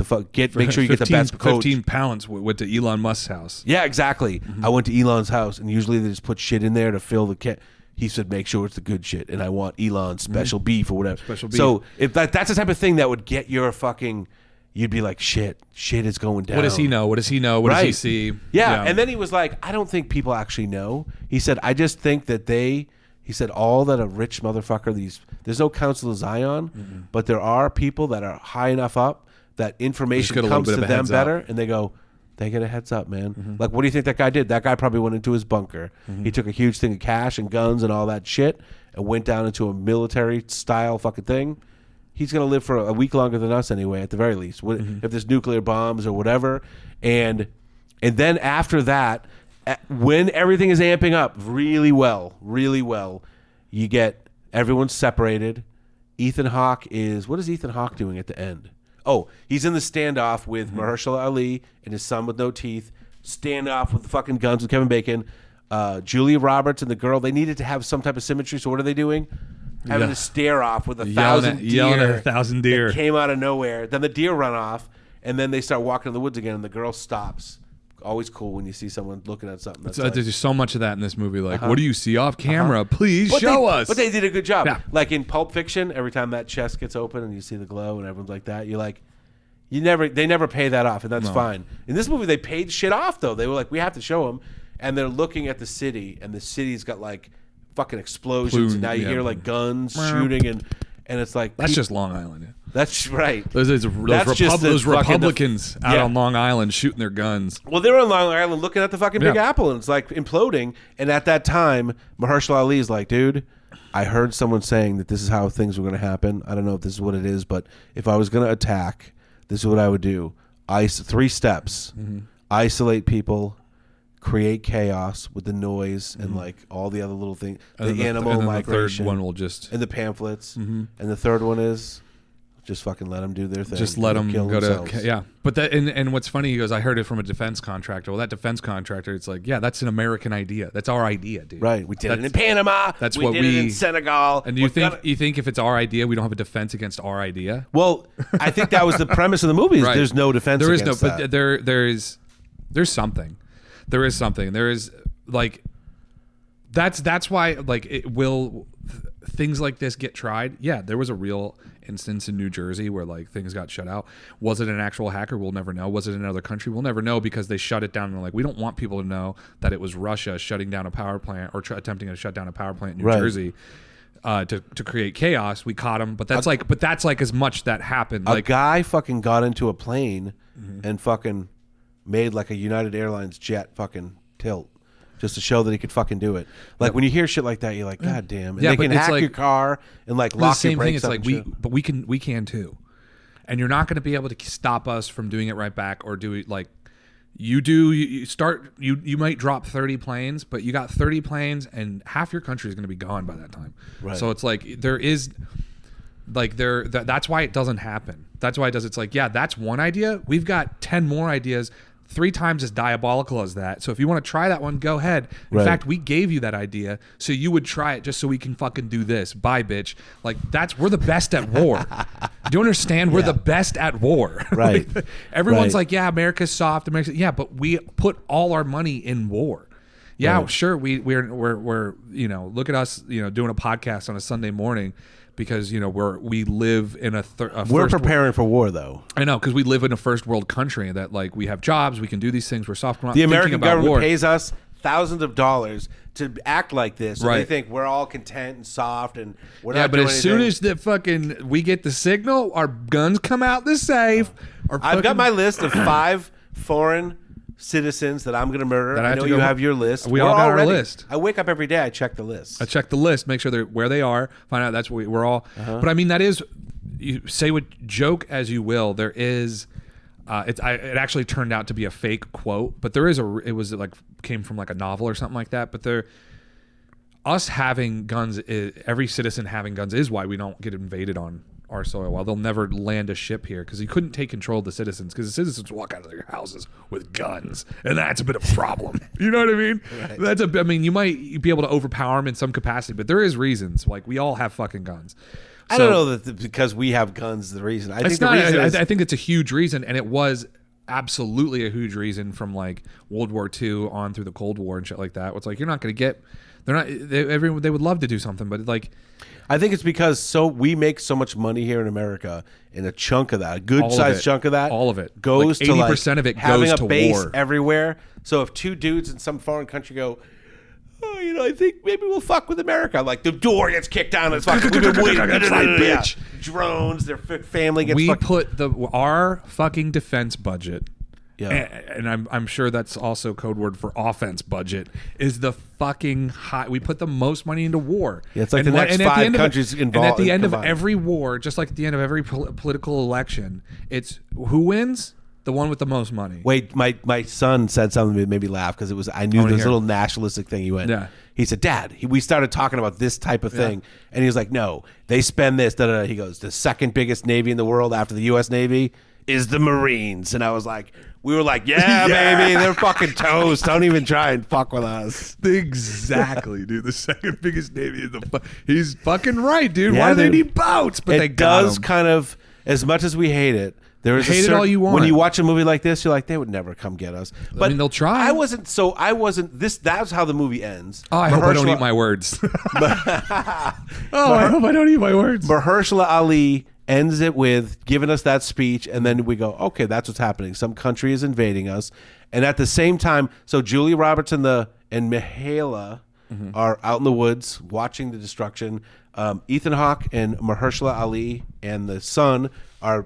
make sure you get the best coach. 15 pounds went to Elon Musk's house. Yeah, exactly. I went to Elon's house, and usually they just put shit in there to fill the can. He said, make sure it's the good shit, and I want Elon's special beef or whatever. Special beef. So if that's the type of thing that would get your fucking, you'd be like, shit is going down. What does he know? What does he know? What does he Right. see? Yeah, and then he was like, I don't think people actually know. He said, I just think that he said all that a rich motherfucker, there's no Council of Zion, but there are people that are high enough up that information get a little comes bit to of a them heads better, up. and they go, they get a heads up, man. Like, what do you think that guy did? That guy probably went into his bunker. He took a huge thing of cash and guns and all that shit and went down into a military style fucking thing. He's going to live for a week longer than us anyway, at the very least. If there's nuclear bombs or whatever. And then after that, when everything is amping up really well, you get everyone separated. Ethan Hawke what is Ethan Hawke doing at the end? Oh, he's in the standoff with Mahershala Ali and his son with no teeth. Standoff with the fucking guns with Kevin Bacon. Julia Roberts and the girl, they needed to have some type of symmetry. So what are they doing? having to stare off with yelling at 1,000 deer that came out of nowhere. Then the deer run off, and then they start walking in the woods again, and the girl stops. Always cool when you see someone looking at something. That's there's just so much of that in this movie. Like, what do you see off camera? Please show us. But they did a good job. Yeah. Like in Pulp Fiction, every time that chest gets open and you see the glow and everyone's like that, you're like, they never pay that off, and that's fine. In this movie, they paid shit off though. They were like, we have to show them, and they're looking at the city, and the city's got like fucking explosions, and now you hear like guns shooting, and it's like that's just Long Island. Yeah. That's right. Those Republicans out yeah. on Long Island shooting their guns. Well, they were on Long Island looking at the fucking Big Apple, and it's like imploding. And at that time, Mahershala Ali is like, dude, I heard someone saying that this is how things were going to happen. I don't know if this is what it is, but if I was going to attack, this is what I would do. 3 steps. Isolate people, create chaos with the noise and like all the other little things. The animal migration. The third one will just... And the pamphlets. And the third one is... just fucking let them do their thing. Just let them go themselves. to... Yeah. But that, and what's funny, he goes, I heard it from a defense contractor. Well, that defense contractor, it's like, yeah, that's an American idea. That's our idea, dude. Right. We did it in Panama. That's we what did it in Senegal. And you think if it's our idea, we don't have a defense against our idea? Well, I think that was the premise of the movie. Is right. There's no defense against that. But there's something. There is something. There is, like... That's why, like, things like this get tried. Yeah, there was a real instance in New Jersey where like things got shut out. Was it an actual hacker? We'll never know. Was it in another country? We'll never know, because they shut it down. And they're like, we don't want people to know that it was Russia shutting down a power plant or attempting to shut down a power plant in New Jersey to create chaos. We caught him, but that's like as much that happened. A guy fucking got into a plane and fucking made like a United Airlines jet fucking tilt. Just to show that he could fucking do it. Like when you hear shit like that, you're like, God damn. And they can hack your car and like lock your brakes up. But we can too. And you're not going to be able to stop us from doing it right back or do it like you do. You might drop 30 planes, but you got 30 planes and half your country is going to be gone by that time. Right. So it's like that's why it doesn't happen. That's why it does. It's like, yeah, that's one idea. We've got 10 more ideas. 3 times as diabolical as that. So if you want to try that one, go ahead. In fact, we gave you that idea so you would try it just so we can fucking do this. Bye, bitch. Like we're the best at war. Do you understand? We're the best at war. Right. Like, everyone's like, yeah, America's soft. Yeah, but we put all our money in war. Yeah, sure. We're look at us, doing a podcast on a Sunday morning. Because we live in we're preparing for war though. I know, because we live in a first world country that like we have jobs, we can do these things. We're soft. The American government pays us thousands of dollars to act like this. So they think we're all content and soft and we're not. But doing as soon as we get the signal, our guns come out the safe. I've got my list of 5 foreign citizens that I'm going to murder. I know you have your list. We all got our list. I wake up every day. I check the list. Make sure they're where they are. Find out that's where we're all. But I mean, that is, you say what joke as you will. There is, it actually turned out to be a fake quote, but there is it was like came from like a novel or something like that. But us having guns, every citizen having guns is why we don't get invaded on our soil. While they'll never land a ship here because you couldn't take control of the citizens, because the citizens walk out of their houses with guns, and that's a bit of a problem. You know what I mean? Right. You might be able to overpower them in some capacity, but there is reasons. Like we all have fucking guns. I don't know that because we have guns is the reason. I think it's a huge reason, and it was absolutely a huge reason from like World War II on through the Cold War and shit like that. It's like you're not going to get. They would love to do something, but like. I think it's because we make so much money here in America, and a chunk of that, a good sized chunk of that, all of it goes like to 80% of it having goes to a base war everywhere. So if 2 dudes in some foreign country go, I think maybe we'll fuck with America. Like the door gets kicked down. It's fucking bitch. Drones. Their family gets. We put our fucking defense budget. Yeah. And I'm sure that's also code word for offense budget is the fucking high. We put the most money into war. Yeah, it's like the next 5 countries involved. And at the end of every war, just like at the end of every political election, it's who wins? The one with the most money. Wait, my son said something that made me laugh because I knew this little nationalistic thing he went. Yeah. He said, Dad, we started talking about this type of thing. And he was like, no, they spend this. Da, da, da. He goes, the second biggest Navy in the world after the U.S. Navy is the Marines. And I was like, we were like, yeah, baby, they're fucking toast. Don't even try and fuck with us. Exactly, dude. The second biggest navy in the he's fucking right, dude. Yeah, Why do they dude. need boats? But they It got does 'em. kind of, as much as we hate it, there is Hate it all you want. When you watch a movie like this, you're like, they would never come get us. But mean, they'll try. I wasn't. That's how the movie ends. Oh, I hope I don't eat my words. I hope I don't eat my words. Mahershala Ali ends it with giving us that speech, and then we go, okay, that's what's happening. Some country is invading us, and at the same time, so Julia Roberts and Myha'la are out in the woods watching the destruction. Ethan Hawke and Mahershala Ali and the son are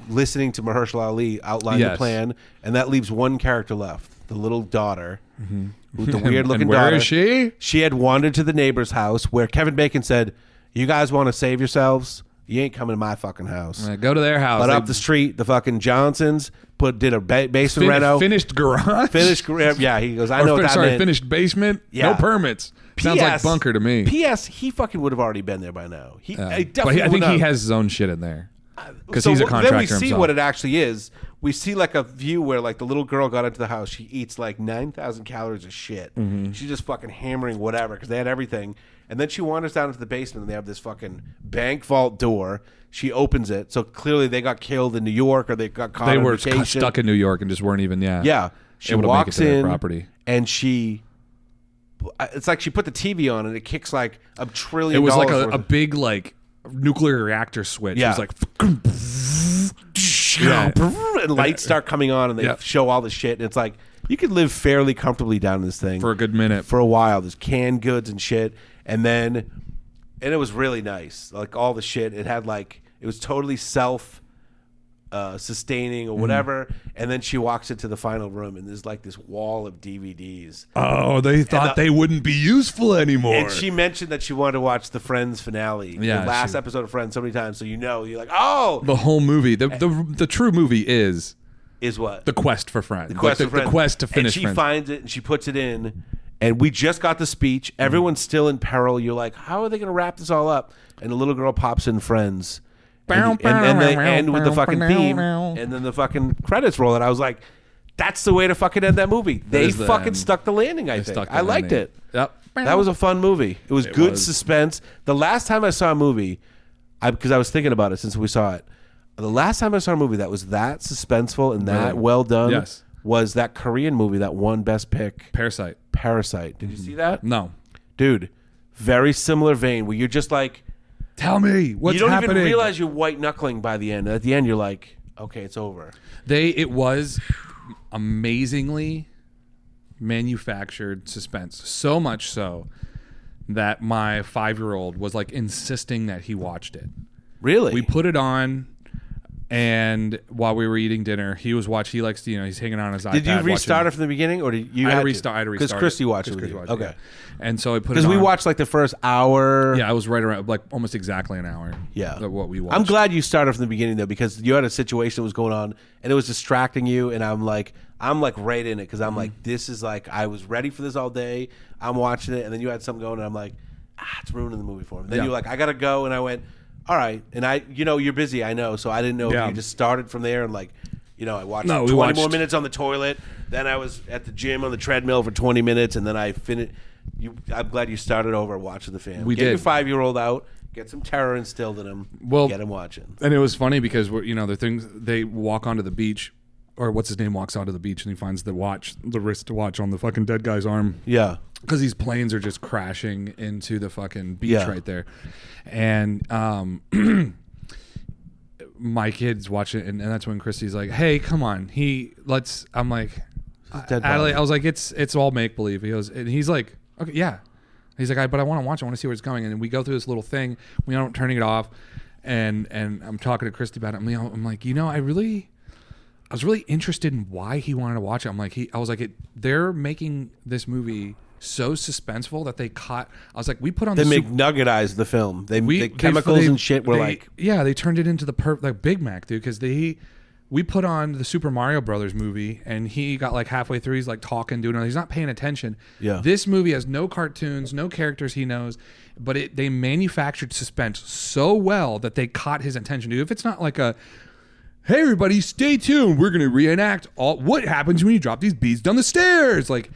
listening to Mahershala Ali outline the plan, and that leaves one character left, the little daughter, with the weird looking And where daughter. is she? She had wandered to the neighbor's house where Kevin Bacon said, "You guys want to save yourselves? You ain't coming to my fucking house." Go to their house. But up the street, the fucking Johnsons did a basement reno. Finished garage. Yeah, he goes, I know what that meant. Finished basement. Yeah. No permits. Sounds like PS bunker to me. P.S. He fucking would have already been there by now. He But definitely I think would he have. has his own shit in there because So he's a contractor then we see himself. what it actually is. We see like a view where like the little girl got into the house. She eats like 9,000 calories of shit. She's just fucking hammering whatever because they had everything. And then she wanders down into the basement and they have this fucking bank vault door. She opens it. So clearly they got killed in New York or they got caught They on were vacation. stuck in New York and just weren't even. Yeah. She able to make it walks to their in property. and it's like she put the TV on and it kicks like $1 trillion. It was like worth a of- big like nuclear reactor switch. Yeah. It was like and lights start coming on and they Yep. show all the shit and it's like you could live fairly comfortably down this thing for a good minute. for a while. There's canned goods and shit, and it was really nice. Like all the shit, it was totally self sustaining or whatever. And then she walks into the final room and there's like this wall of DVDs. Oh, they thought they wouldn't be useful anymore. And she mentioned that she wanted to watch the Friends finale, Yeah, the last episode of Friends, so many times. So you're like, oh, the whole movie, the true movie is what? the quest for Friends. The quest, the quest to finish and she Friends. finds it and she puts it in, and we just got the speech. Everyone's still in peril. You're like, how are they going to wrap this all up? And the little girl pops in Friends, and they end with the fucking theme, and then the fucking credits roll. And I was like, that's the way to fucking end that movie. They is the fucking end. stuck the landing. I think Stuck the I liked landing. it. Yep. That was a fun movie. It was good was. suspense. The last time I saw a movie, because I was thinking about it since we saw it. The last time I saw a movie that was that suspenseful and that Really? well done Yes. was that Korean movie that won Best Pick, Parasite. Parasite. Did you see that? No. Dude, very similar vein where you're just like, Tell me what's you don't happening. even realize you're white knuckling by the end. At the end, you're like, okay, it's over. It was amazingly manufactured suspense. So much so that my 5-year-old was like insisting that he watched it. Really? We put it on, and while we were eating dinner, he was watching. He likes, he's hanging on his iPad. Did you restart watching, it from the beginning, or did you? I had have to restart. I had to restart. because Christy watched it. Because With you. Christy watched it, Okay. yeah. And so I put it Because on. we watched like the first hour. Yeah, I was right around like almost exactly an hour. Yeah. Of what we watched. I'm glad you started from the beginning though, because you had a situation that was going on and it was distracting you, and I'm like right in it because I'm like, this is like, I was ready for this all day. I'm watching it, and then you had something going, and I'm like, it's ruining the movie for me. Then Yeah. you're like, I gotta go, and I went, all right, and you're busy, I know, so I didn't know Yeah. if you just started from there and like, I watched No, we 20 watched- more minutes on the toilet. Then I was at the gym on the treadmill for 20 minutes, and then I finished. I'm glad you started over watching the film. We Get your did. 5-year-old out. Get some terror instilled in him. Well, get him watching. And it was funny because the things they walk onto the beach, or what's his name walks onto the beach and he finds the wrist watch on the fucking dead guy's arm. Yeah. Because these planes are just crashing into the fucking beach Yeah. right there, and my kids watch it, and that's when Christy's like, "Hey, come on, I'm like, dead Adelaide, body. I was like, it's all make believe." He goes, and he's like, "Okay, yeah." He's like, but I want to watch it. I want to see where it's going. And we go through this little thing. We end up turning it off, and I'm talking to Christy about it. I'm like, I was really interested in why he wanted to watch it. I was like, they're making this movie so suspenseful that they caught. I was like, we put on They the make nugget eyes the film. The chemicals and shit were like, they turned it into like Big Mac, dude, because we put on the Super Mario Brothers movie, and he got like halfway through, he's like talking, doing it. He's not paying attention. Yeah. This movie has no cartoons, no characters he knows, but they manufactured suspense so well that they caught his attention, dude. If it's not like hey everybody, stay tuned. We're gonna reenact what happens when you drop these beads down the stairs. Like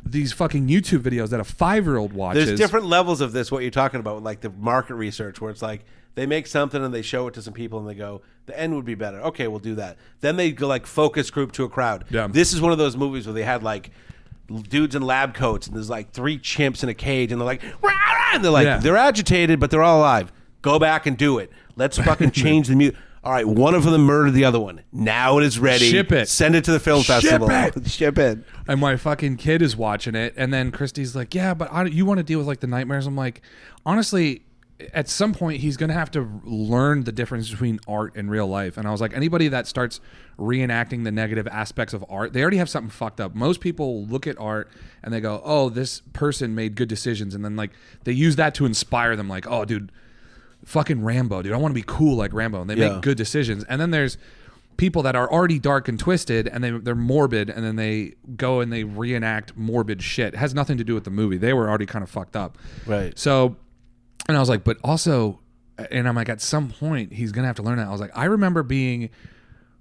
these fucking YouTube videos that a 5-year-old watches. There's different levels of this. What you're talking about, like the market research, where it's like they make something and they show it to some people and they go, the end would be better. Okay, we'll do that. Then they go like focus group to a crowd. Yeah. This is one of those movies where they had like dudes in lab coats and there's like 3 chimps in a cage and they're like, rah, rah, and they're like, they're agitated but they're all alive. Go back and do it. Let's fucking change the music. All right, one of them murdered the other one. Now it is ready. Ship it. Send it to the film festival. Ship it. And my fucking kid is watching it, and then Christy's like, "Yeah, but you want to deal with like the nightmares?" I'm like, honestly, at some point he's gonna have to learn the difference between art and real life. And I was like, anybody that starts reenacting the negative aspects of art, they already have something fucked up. Most people look at art and they go, "Oh, this person made good decisions," and then like they use that to inspire them. Like, "Oh, dude, fucking Rambo, dude, I want to be cool like Rambo," and they make good decisions. And then there's people that are already dark and twisted and they're morbid, and then they go and they reenact morbid shit. It has nothing to do with the movie. They were already kind of fucked up. Right. So, and I was like, but also, and I'm like, at some point he's gonna have to learn that. I was like, I remember being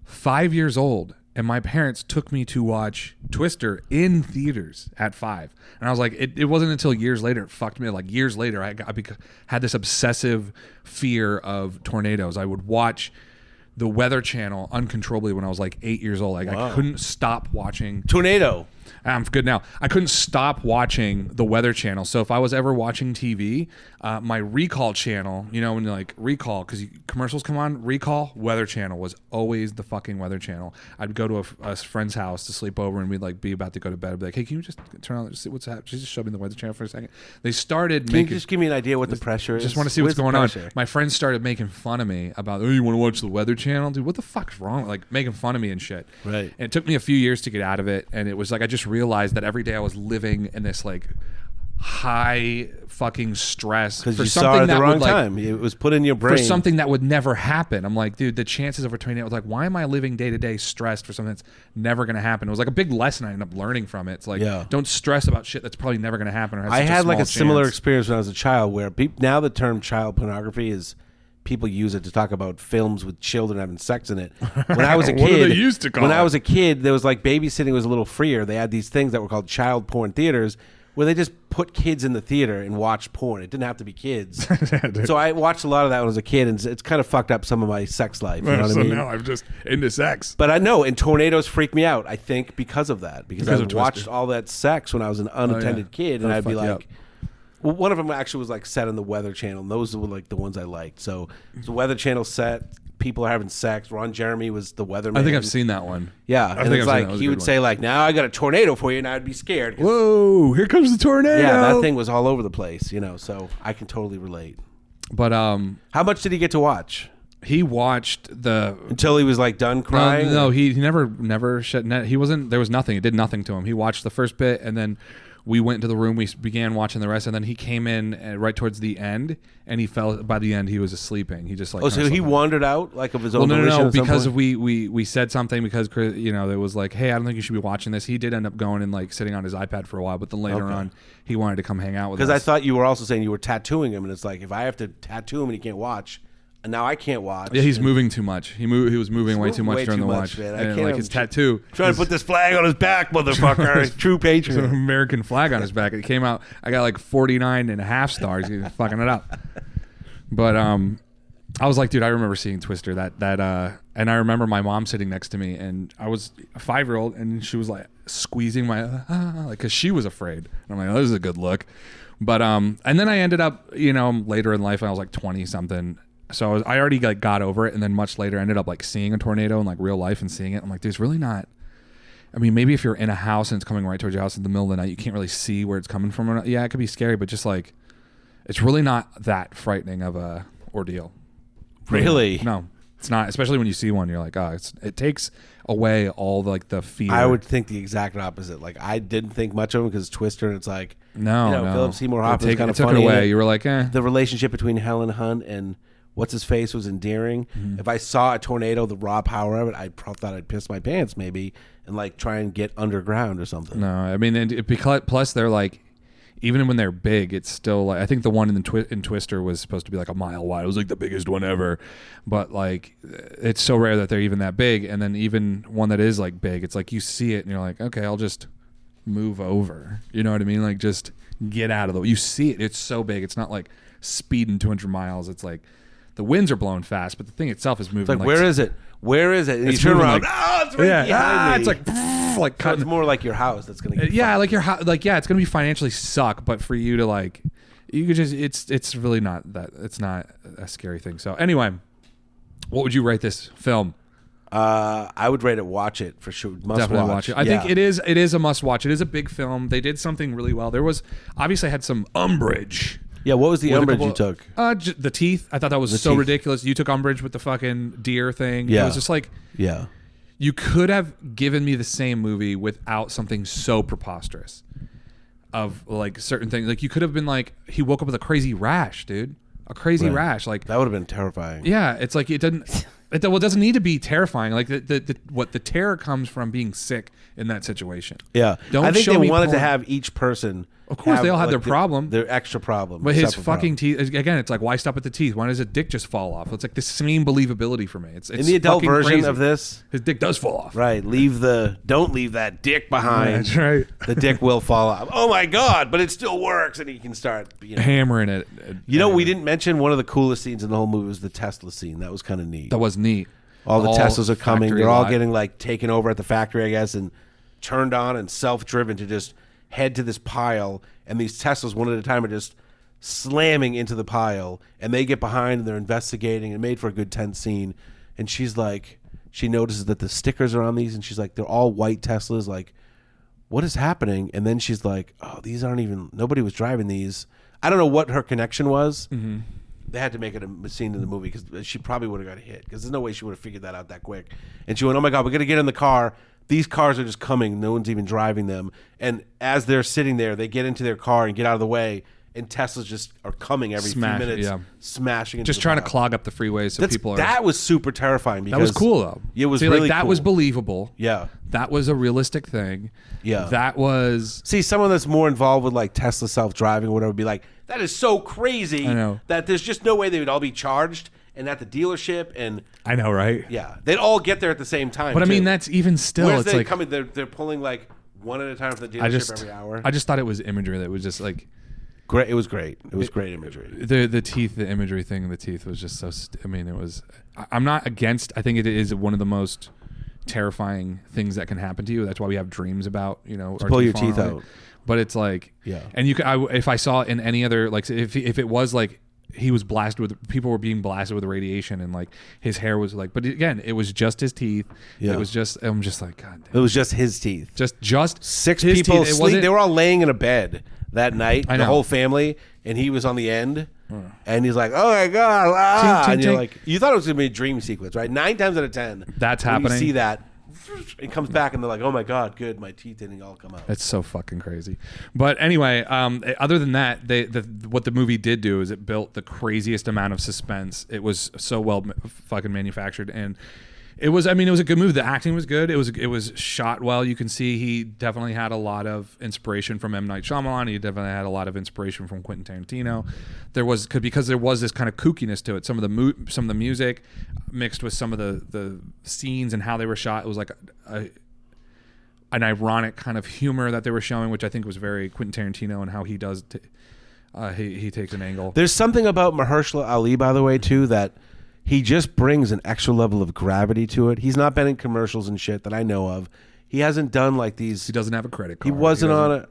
5 years old and my parents took me to watch Twister in theaters at 5. And I was like, it wasn't until years later it fucked me. Like years later, I had this obsessive fear of tornadoes. I would watch the Weather Channel uncontrollably when I was like 8 years old. Like I couldn't stop watching Tornado. I'm good now. I couldn't stop watching the Weather Channel. So if I was ever watching TV, my Recall channel, you know, when like Recall, because commercials come on, Recall, Weather Channel was always the fucking Weather Channel. I'd go to a friend's house to sleep over, and we'd like be about to go to bed. I'd be like, "Hey, can you just turn on, just see what's happening? Just show me the Weather Channel for a second." They started Can making. you just give me an idea what the pressure is? Just want to see what's going on. Pressure? My friends started making fun of me about, "Oh, you want to watch the Weather Channel, dude? What the fuck's wrong?" Like making fun of me and shit. Right. And it took me a few years to get out of it, and it was like I just realized that every day I was living in this like high fucking stress Because for you something saw it at that the wrong would like time. It was put in your brain. for something that would never happen. I'm like, dude, the chances of a tornado. I was like, why am I living day to day stressed for something that's never going to happen? It was like a big lesson I ended up learning from it. It's like, don't stress about shit that's probably never going to happen. Or has I such had like a small similar chance. experience when I was a child, where now the term child pornography is people use it to talk about films with children having sex in it. When I was a kid, What do they used to call when I it? was a kid, there was like babysitting was a little freer. They had these things that were called child porn theaters, where they just put kids in the theater and watch porn. It didn't have to be kids. So I watched a lot of that when I was a kid, and it's kind of fucked up some of my sex life. You know what I mean? Now I'm just into sex. But I know, and tornadoes freak me out, I think, because of that. Because I of Twister. watched all that sex when I was an unattended kid, and That'll I'd be fuck you like... Well, one of them actually was like set on the Weather Channel, and those were like the ones I liked. So the Weather Channel set, people are having sex. Ron Jeremy was the weatherman. I think I've seen that one. Yeah, I and think it's I've seen like that. That was a he good would one. say like, "Now I got a tornado for you," and I'd be scared. Whoa, here comes the tornado. Yeah, that thing was all over the place, you know. So I can totally relate. But How much did he get to watch he watched the until he was like done crying? No, he never shut net. He wasn't. There was nothing. It did nothing to him. He watched the first bit, and then we went into the room. We began watching the rest, and then he came in right towards the end, and he fell. By the end, he was sleeping. He just like. Oh, so he wandered out like of his own. Well, volition no, at some because point? we said something because you know it was like, hey, I don't think you should be watching this. He did end up going and like sitting on his iPad for a while, but then later on he wanted to come hang out with us. Because I thought you were also saying you were tattooing him, and it's like if I have to tattoo him and he can't watch, and now I can't watch. Yeah, he's and moving too much. He was moving way too much during the watch. Man. I And can't like his tattoo. Trying to put this flag on his back, motherfucker. True An patriot. American flag on his back. It came out. I got like 49.5 stars. He's fucking it up. But I was like, dude, I remember seeing Twister. And I remember my mom sitting next to me, and I was a 5-year-old, and she was like squeezing my like because she was afraid. And I'm like, oh, this is a good look. But and then I ended up, you know, later in life, when I was like 20 something. So I already like got over it, and then much later I ended up like seeing a tornado in like real life and seeing it. I'm like, there's really not. I mean, maybe if you're in a house and it's coming right towards your house in the middle of the night, you can't really see where it's coming from. Yeah, it could be scary, but just like, it's really not that frightening of a ordeal. Really? No, it's not. Especially when you see one, you're like, oh, it takes away all like the fear. I would think the exact opposite. Like I didn't think much of him because Twister, and it's like no, you know, no. Philip Seymour Hoffman's kind of took funny. it away. You were like, eh. The relationship between Helen Hunt and what's his face was endearing. Mm-hmm. If I saw a tornado, the raw power of it, I thought I'd piss my pants maybe and like try and get underground or something. No, I mean, because plus they're like, even when they're big, it's still like, I think the one in Twister was supposed to be like a mile wide. It was like the biggest one ever, but like it's so rare that they're even that big. And then even one that is like big, it's like you see it and you're like, okay, I'll just move over. You know what I mean? Like just get out of the way. You see it. It's so big. It's not like speeding 200 miles. It's like the winds are blowing fast, but the thing itself is moving. It's like, where is it? Where is it? And you turn around. It's right behind me. It's like like so it's more like your house that's gonna get like your house. Like it's gonna be financially suck, but for you to like, you could just it's really not that. It's not a scary thing. So anyway, what would you rate this film? I would rate it. Watch it for sure. Definitely watch it. I think it is a must watch. It is a big film. They did something really well. There was obviously had some umbrage. Yeah, what was the umbrage you took? The teeth. I thought that was so ridiculous. You took umbrage with the fucking deer thing. Yeah. It was just like, yeah. You could have given me the same movie without something so preposterous of like certain things. Like you could have been like, he woke up with a crazy rash, dude. A crazy rash. Like that would have been terrifying. Yeah, it's like it doesn't. It doesn't need to be terrifying. Like the terror comes from being sick in that situation. Yeah, Don't I think show they me wanted to porn. have each person. Of course, they all had their problem. Their extra problem. But his separate fucking problem. teeth again. It's like, why stop at the teeth? Why does a dick just fall off? It's like the same believability for me. It's in the adult fucking version crazy. of this. His dick does fall off. Right. Don't leave that dick behind. That's right. The dick will fall off. Oh my God! But it still works, and he can start Hammering it. We didn't mention one of the coolest scenes in the whole movie was the Tesla scene. That was kind of neat. That was neat. All the Teslas are coming. factory They're all lot. getting like taken over at the factory, I guess, and turned on and self-driven to just head to this pile. And these Teslas, one at a time, are just slamming into the pile. And they get behind and they're investigating. And made for a good tense scene. And she's like, she notices that the stickers are on these, and she's like, they're all white Teslas. Like, what is happening? And then she's like, oh, these aren't even. Nobody was driving these. I don't know what her connection was. Mm-hmm. They had to make it a scene in the movie because she probably would have got hit because there's no way she would have figured that out that quick. And she went, oh my God, we're going to get in the car. These cars are just coming. No one's even driving them. And as they're sitting there, they get into their car and get out of the way. And Teslas just are coming every few minutes, smashing into just the trying bar. to clog up the freeways so people are. That was super terrifying. Because that was cool though. It was See, really like, that cool. was believable. Yeah. That was a realistic thing. Yeah. That was. See, someone that's more involved with like Tesla self-driving or whatever would be like, that is so crazy. I know. That there's just no way they would all be charged and at the dealership and I know, right? yeah, they'd all get there at the same time. But I too. mean, that's even still. Where's it's they like coming? They're pulling like one at a time from the dealership every hour. I just thought it was imagery that was just like. Great. It was great. It was great imagery. The teeth, the imagery thing, the teeth was just so. I mean, it was. I'm not against. I think it is one of the most terrifying things that can happen to you. That's why we have dreams about our pull your falling teeth out. But it's like, yeah. And you, if I saw it in any other, like, if it was like he was blasted with, people were being blasted with radiation, and like his hair was like, but again, it was just his teeth. Yeah. It was just. I'm just like, God damn. It was just his teeth. Just Six his people teeth. It sleep. wasn't- They were all laying in a bed that night. I The know. whole family, and he was on the end. And he's like, "Oh my God!" Ah. Tink, tink, and you're tink. like, you thought it was gonna be a dream sequence, right? 9 times out of 10, That's when happening. You see that, it comes back, and they're like, "Oh my God, good! My teeth didn't all come out." It's so fucking crazy. But anyway, other than that, what the movie did do is it built the craziest amount of suspense. It was so well fucking manufactured, and it was. I mean, it was a good movie. The acting was good. It was shot well. You can see he definitely had a lot of inspiration from M. Night Shyamalan. He definitely had a lot of inspiration from Quentin Tarantino. Because there was this kind of kookiness to it. Some of the music mixed with some of the scenes and how they were shot. It was like an ironic kind of humor that they were showing, which I think was very Quentin Tarantino and how he does. He takes an angle. There's something about Mahershala Ali, by the way, too, that he just brings an extra level of gravity to it. He's not been in commercials and shit that I know of. He hasn't done like these. He doesn't have a credit card. He wasn't on a.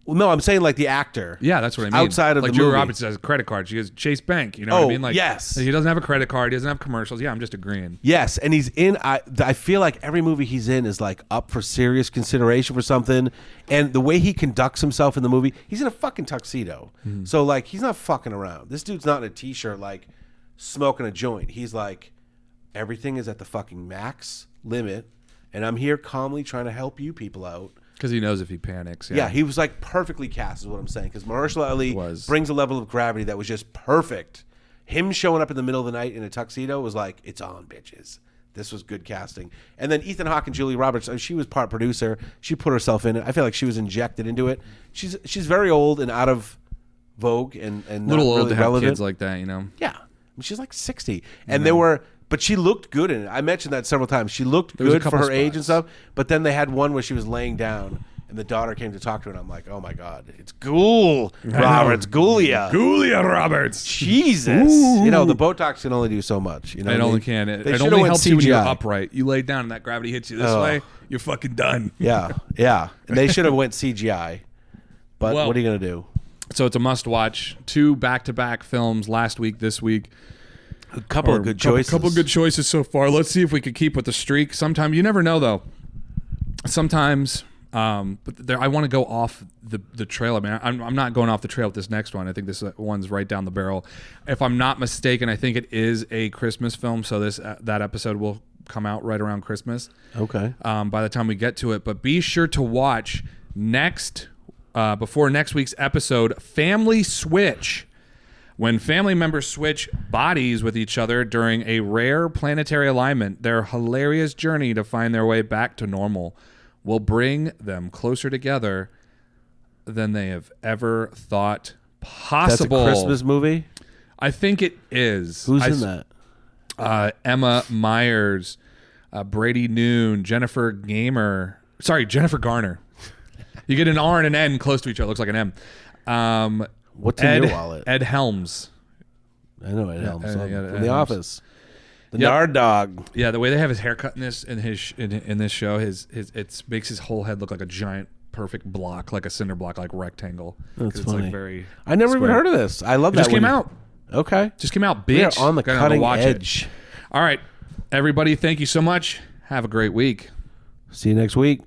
Well, no, I'm saying like the actor. Yeah, that's what I mean. Outside of like the Julia movie. Roberts has a credit card. She has Chase Bank. You know what I mean? Like, yes. He doesn't have a credit card. He doesn't have commercials. Yeah, I'm just agreeing. Yes, and he's in. I feel like every movie he's in is like up for serious consideration for something, and the way he conducts himself in the movie, he's in a fucking tuxedo. So like he's not fucking around. This dude's not in a t-shirt like smoking a joint. He's like, everything is at the fucking max limit, and I'm here calmly trying to help you people out. Because he knows if he panics. Yeah, he was like perfectly cast, is what I'm saying. Because Mahershala Ali Was. brings a level of gravity that was just perfect. Him showing up in the middle of the night in a tuxedo was like, it's on, bitches. this was good casting. And then Ethan Hawke and Julie Roberts, she was part producer. She put herself in it. I feel like she was injected into it. She's very old and out of vogue and not Little old really to have relevant. kids like that, you know. Yeah, she's like 60, and but she looked good in it. I mentioned that several times. She looked was a good for couple her age and spots. stuff. But then they had one where she was laying down, and the daughter came to talk to her, and I'm like, oh my god, it's Ghoul Roberts, Ghoulia. Julia Roberts. Jesus, you know the Botox can only do so much. You know, It what I only mean? can. They It should've only went helps you when you're CGI. upright. You lay down and that gravity hits you this Oh. way, you're fucking done. Yeah, yeah. And they should have went CGI. But Well, what are you gonna do? So it's a must-watch. 2 back-to-back films last week, this week. A couple of good choices. Couple good choices so far. Let's see if we could keep with the streak. Sometimes you never know, though. Sometimes, but I want to go off the trail. I mean, I'm not going off the trail with this next one. I think this one's right down the barrel. If I'm not mistaken, I think it is a Christmas film. So that episode will come out right around Christmas. Okay. By the time we get to it, but be sure to watch before next week's episode, Family Switch. When family members switch bodies with each other during a rare planetary alignment, their hilarious journey to find their way back to normal will bring them closer together than they have ever thought possible. That's a Christmas movie? I think it is. Who's in that? Emma Myers, Brady Noon, Jennifer Garner. You get an R and an N close to each other. Looks like an M. What's in your wallet? Ed Helms. I know Ed Helms from Ed The Helms. Office. The Yep. Nard Dog. Yeah, the way they have his haircut in this in this show, it makes his whole head look like a giant perfect block, like a cinder block, like rectangle. That's It's funny. like very. I never even square. heard of this. I love It that. just came out. Okay. Just came out, We are bitch. on the Gotta cutting watch edge. It. All right, everybody. Thank you so much. Have a great week. See you next week.